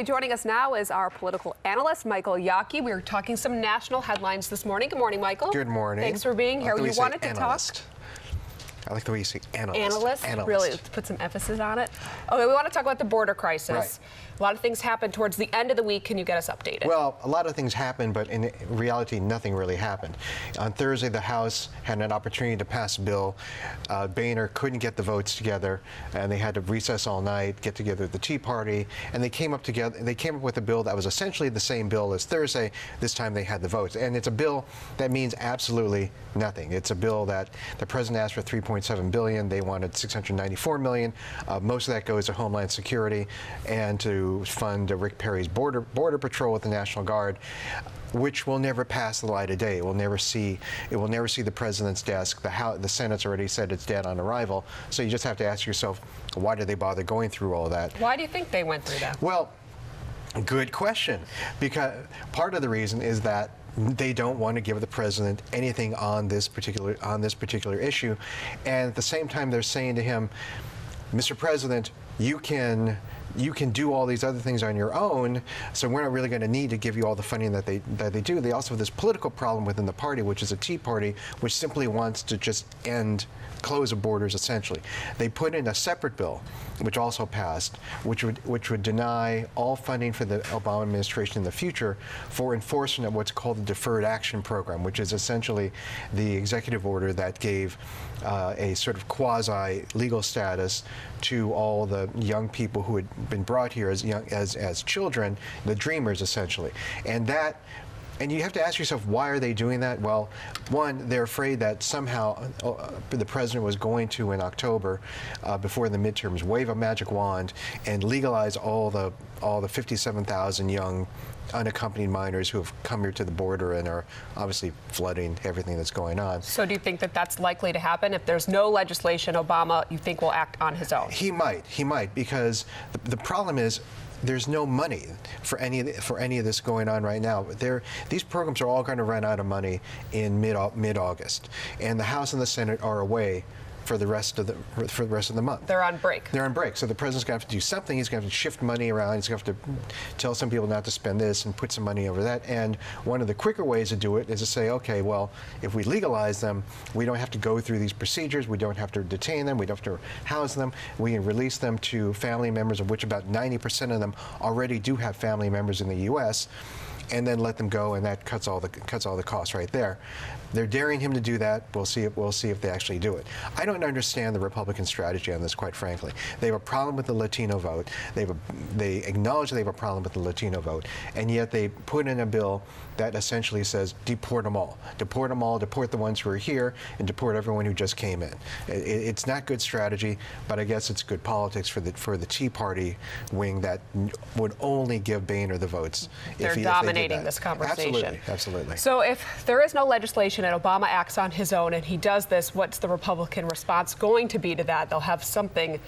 Joining us now is our political analyst, Michael Yaki. We were talking some national headlines this morning. Good morning, Michael. Good morning. Thanks for being here. You wanted to analyst. talk. I like the way you say analyst. Analyst? Really, let's put some emphasis on it. Okay, we want to talk about the border crisis. Right. A lot of things happened towards the end of the week. Can you get us updated? Well, a lot of things happened, but in reality, nothing really happened. On Thursday, the House had an opportunity to pass a bill. Boehner couldn't get the votes together, and they had to recess all night, get together with the Tea Party, and they came up with a bill that was essentially the same bill as Thursday. This time they had the votes, and it's a bill that means absolutely nothing. It's a bill that the president asked for $3.7 billion. They wanted $694 million. Most of that goes to Homeland Security and to fund Rick Perry's border patrol with the National Guard, which will never pass the light of day. It will never see the president's desk. The Senate's already said it's dead on arrival. So you just have to ask yourself, why did they bother going through all that? Why do you think they went through that? Well, good question. Because part of the reason is that they don't want to give the president anything on this particular issue, and at the same time they're saying to him, Mr. President, you can do all these other things on your own, so we're not really going to need to give you all the funding that they do. They also have this political problem within the party, which is a Tea Party, which simply wants to just close the borders, essentially. They put in a separate bill, which also passed, which would deny all funding for the Obama administration in the future for enforcement of what's called the Deferred Action Program, which is essentially the executive order that gave a sort of quasi-legal status to all the young people who had been brought here as children, the Dreamers, essentially. And you have to ask yourself, why are they doing that? Well, one, they're afraid that somehow the president was going to, in October, before the midterms, wave a magic wand and legalize all the 57,000 young unaccompanied minors who have come here to the border and are obviously flooding everything that's going on. So do you think that that's likely to happen? If there's no legislation, Obama, you think, will act on his own? He might, because the problem is, there's no money for any of this going on right now. These programs are all going to run out of money in mid-August, and the House and the Senate are away for the rest of the month. They're on break. They're on break. So the president's going to have to do something. He's going to have to shift money around. He's going to have to tell some people not to spend this and put some money over that. And one of the quicker ways to do it is to say, okay, well, if we legalize them, we don't have to go through these procedures. We don't have to detain them. We don't have to house them. We can release them to family members, of which about 90% of them already do have family members in the U.S., and then let them go, and that cuts all the costs right there. They're daring him to do that. We'll see if they actually do it. I don't understand the Republican strategy on this, quite frankly. They have a problem with the Latino vote. They acknowledge they have a problem with the Latino vote, and yet they put in a bill that essentially says deport them all, deport the ones who are here, and deport everyone who just came in. It's not good strategy, but I guess it's good politics for the Tea Party wing that would only give Boehner the votes. They're dominating this conversation. Absolutely. So if there is no legislation and Obama acts on his own and he does this, what's the Republican response going to be to that? They'll have something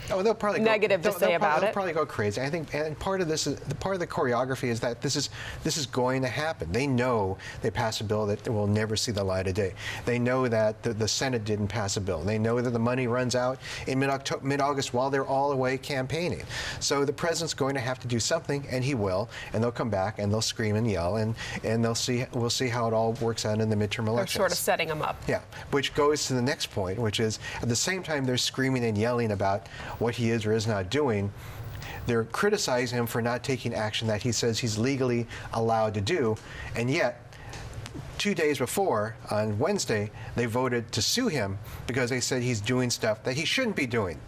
negative to say about it. They'll probably go crazy. I think, and part of this is part of the choreography is that this is going to happen. They know they passed a bill that will never see the light of day. They know that the Senate didn't pass a bill. They know that the money runs out in mid-August while they're all away campaigning. So the president's going to have to do something, and he will. And they'll come back and they'll scream and yell, and we'll see how it all works out in the midterm elections. They're sort of setting them up. Yeah, which goes to the next point, which is at the same time they're screaming and yelling about what he is or is not doing, they're criticizing him for not taking action that he says he's legally allowed to do, and yet 2 days before, on Wednesday, they voted to sue him because they said he's doing stuff that he shouldn't be doing.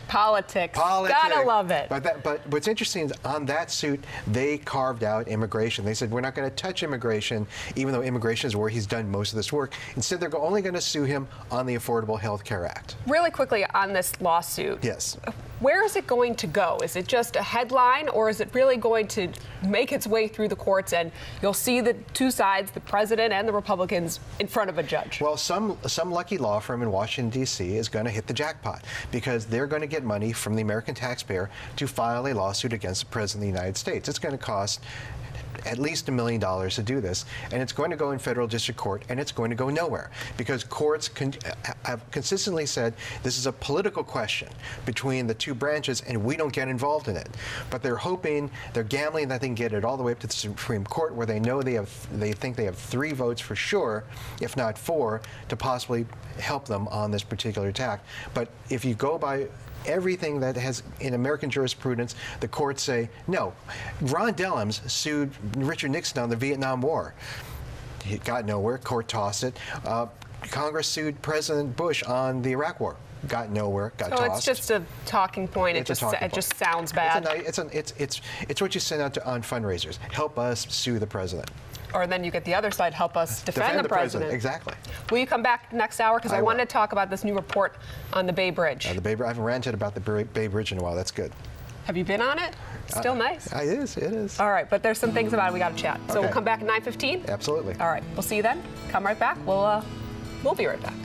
Politics. Gotta love it. But what's interesting is on that suit, they carved out immigration. They said, we're not going to touch immigration, even though immigration is where he's done most of this work. Instead, they're only going to sue him on the Affordable Health Care Act. Really quickly on this lawsuit. Yes. Where is it going to go? Is it just a headline, or is it really going to make its way through the courts and you'll see the two sides, the president and the Republicans, in front of a judge? Well, some lucky law firm in Washington, D.C. is going to hit the jackpot because they're going to get money from the American taxpayer to file a lawsuit against the president of the United States. It's going to cost at least $1 million to do this, and it's going to go in federal district court, and it's going to go nowhere because courts have consistently said this is a political question between the two branches, and we don't get involved in it. But they're hoping, they're gambling that they can get it all the way up to the Supreme Court, where they know they think they have 3 votes for sure, if not 4, to possibly help them on this particular attack. But if you go by everything that has in American jurisprudence, the courts say no. Ron Dellums sued Richard Nixon on the Vietnam War. He got nowhere. Court tossed it. Congress sued President Bush on the Iraq War. Got nowhere. Got tossed. So it's just a talking point. It just sounds bad. It's what you send out on fundraisers. Help us sue the president. Or then you get the other side, help us defend the president. Exactly. Will you come back next hour? Because I want to talk about this new report on the Bay Bridge. The Bay Bridge. I haven't ranted about the Bay Bridge in a while. That's good. Have you been on it? Still nice? It is. It is. All right, but there's some things about it we got to chat. So we'll come back at 9:15? Absolutely. All right, we'll see you then. Come right back. We'll be right back.